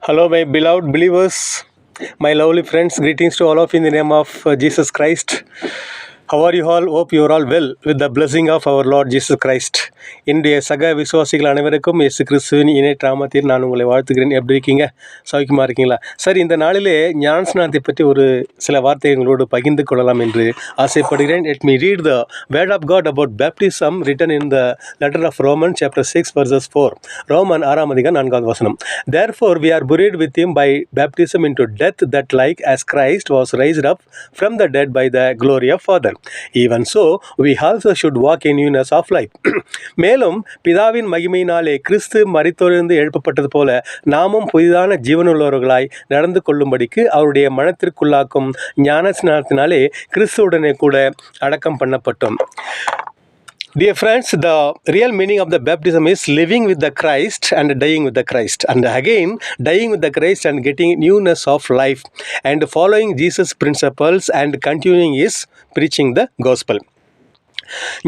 Hello, my beloved believers, my lovely friends. Greetings to all of you in the name of Jesus Christ. How are you all? Hope you are all well with the blessing of our Lord Jesus Christ. இன்றைய சக விசுவாசிகள் அனைவருக்கும் இயேசு கிறிஸ்துவின் இணைய நாமத்தில் நான் உங்களை வாழ்த்துகிறேன். எப்படி இருக்கீங்க? சௌக்கியமாக இருக்கீங்களா? சரி, இந்த நாளிலே ஞானஸ்நானத்தை பற்றி ஒரு சில வார்த்தைகள் உங்களோடு பகிர்ந்து கொள்ளலாம் என்று ஆசைப்படுகிறேன். Let me read the word of God about baptism written in the letter of Romans chapter 6 verses 4. Roman 6 அதிகாரம் 4வது வசனம். Therefore we are buried with him by baptism into death, that like as Christ was raised up from the dead by the glory of Father, even so we also should walk in newness of life. மேலும் பிதாவின் மகிமையினாலே கிறிஸ்து மரித்தோரிலிருந்து எழுப்பப்பட்டது போல நாமும் புதிதான ஜீவனுள்ளவர்களாய் நடந்து கொள்ளும்படிக்கு அவருடைய மனத்திற்குள்ளாக்கும் ஞானஸ்நானத்தினாலே கிறிஸ்துவுடனே கூட அடக்கம் பண்ணப்பட்டோம். Dear friends, the real meaning of the baptism is living with the Christ and dying with the Christ, and again dying with the Christ and getting newness of life and following Jesus' principles and continuing his preaching the gospel.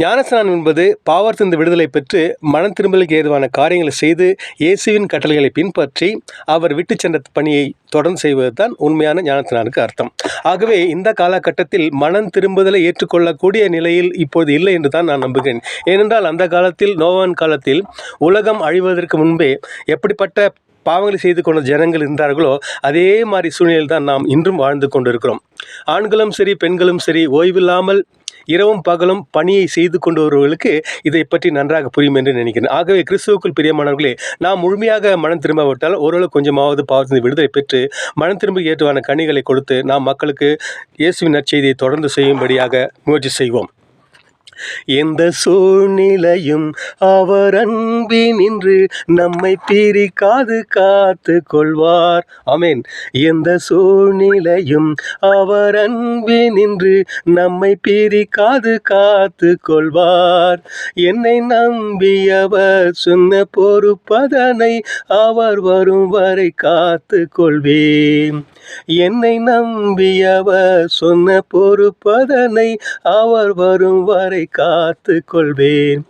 ஞானஸ்நானம் என்பது பாவத்திலிருந்து விடுதலை பெற்று மனம் திரும்பலுக்கு ஏதுவான காரியங்களை செய்து இயேசுவின் கட்டளைகளை பின்பற்றி அவர் விட்டு சென்ற பணியை தொடர்ந்து செய்வது தான் உண்மையான ஞானஸ்நானுக்கு அர்த்தம். ஆகவே இந்த காலகட்டத்தில் மனம் திரும்புதலை ஏற்றுக்கொள்ளக்கூடிய நிலையில் இப்போது இல்லை என்று தான் நான் நம்புகிறேன். ஏனென்றால் அந்த காலத்தில் நோவான் காலத்தில் உலகம் அழிவதற்கு முன்பே எப்படிப்பட்ட பாவங்களை செய்து கொண்ட ஜனங்கள் இருந்தார்களோ அதே மாதிரி சூழ்நிலையில் தான் நாம் இன்றும் வாழ்ந்து கொண்டிருக்கிறோம். ஆண்களும் சரி பெண்களும் சரி ஓய்வில்லாமல் இரவும் பகலும் பணியை செய்து கொண்டவர்களுக்கு இதை பற்றி நன்றாக புரியும் என்று நினைக்கிறேன். ஆகவே கிறிஸ்துவுக்குள் பிரியமானவர்களே, நாம் முழுமையாக மனம் திரும்பாவிட்டால் ஓரளவு கொஞ்சமாவது பாவத்திலிருந்து விடுதலை பெற்று மனம் திரும்ப ஏற்றுவான கனிகளை கொடுத்து நாம் மக்களுக்கு இயேசுவின் நற்செய்தியை தொடர்ந்து செய்யும்படியாக முயற்சி செய்வோம். எந்த சூழ்நிலையும் அவர் அன்பினின்று நம்மை பிரிக்காது காத்து கொள்வார். ஆமென். எந்த சூழ்நிலையும் அவர் அன்பினின்று நம்மை பிரிக்காது காத்து கொள்வார். என்னை நம்பியவர் சொன்ன பொறுப்பதனை அவர் வரும் வரை காத்து கொள்வேன். என்னை நம்பியவர் சொன்ன பொறுப்பதனை அவர் வரும் வரை காத்து கொள்வேன்.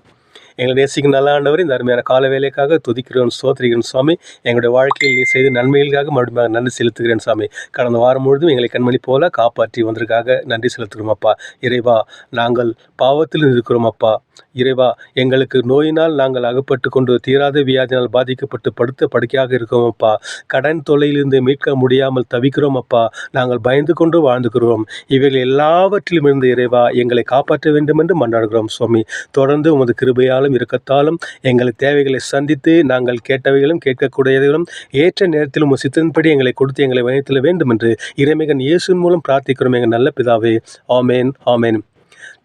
எங்களை நேசிக்கும் நல்ல ஆண்டவர், இந்த அருமையான கால வேலைக்காக துதிக்கிறோம், ஸ்தோத்திரிக்கிறோம் சுவாமி. எங்களுடைய வாழ்க்கையில் நீ செய்த நன்மைகளுக்காக மறுபடியும் நன்றி செலுத்துகிறேன் சுவாமி. கடந்த வாரம் முழுதும் எங்களை கண்மணி போல காப்பாற்றி வந்ததற்காக நன்றி செலுத்துகிறோம் அப்பா. இறைவா, நாங்கள் பாவத்தில் இருக்கிறோம் அப்பா. இறைவா, எங்களுக்கு நோயினால் நாங்கள் அகப்பட்டு கொண்டு தீராத வியாதினால் பாதிக்கப்பட்டு படுத்த படுக்கையாக இருக்கிறோம் அப்பா. கடன் தொல்லையிலிருந்து மீட்க முடியாமல் தவிக்கிறோம் அப்பா. நாங்கள் பயந்து கொண்டு வாழ்ந்துக்கிறோம். இவைகள் எல்லாவற்றிலும் இருந்து இறைவா எங்களை காப்பாற்ற வேண்டும் என்று மன்றாடுகிறோம் சுவாமி. தொடர்ந்து உமது கிருபையாலும் இருக்கத்தாலும் எங்கள் தேவைகளை சந்தித்து நாங்கள் கேட்டவைகளும் கேட்கக்கூடியவைகளும் ஏற்ற நேரத்தில் உமது சித்தத்தின்படி எங்களை கொடுத்து எங்களை வழிநடத்த வேண்டும் என்று இறைமகன் இயேசுவின் மூலம் பிரார்த்திக்கிறோம் எங்கள் நல்ல பிதாவே. ஆமென், ஆமென்.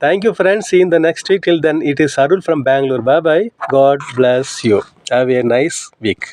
Thank you friends. See you in the next week. Till then, it is Arul from Bangalore. Bye bye. God bless you. Have a nice week.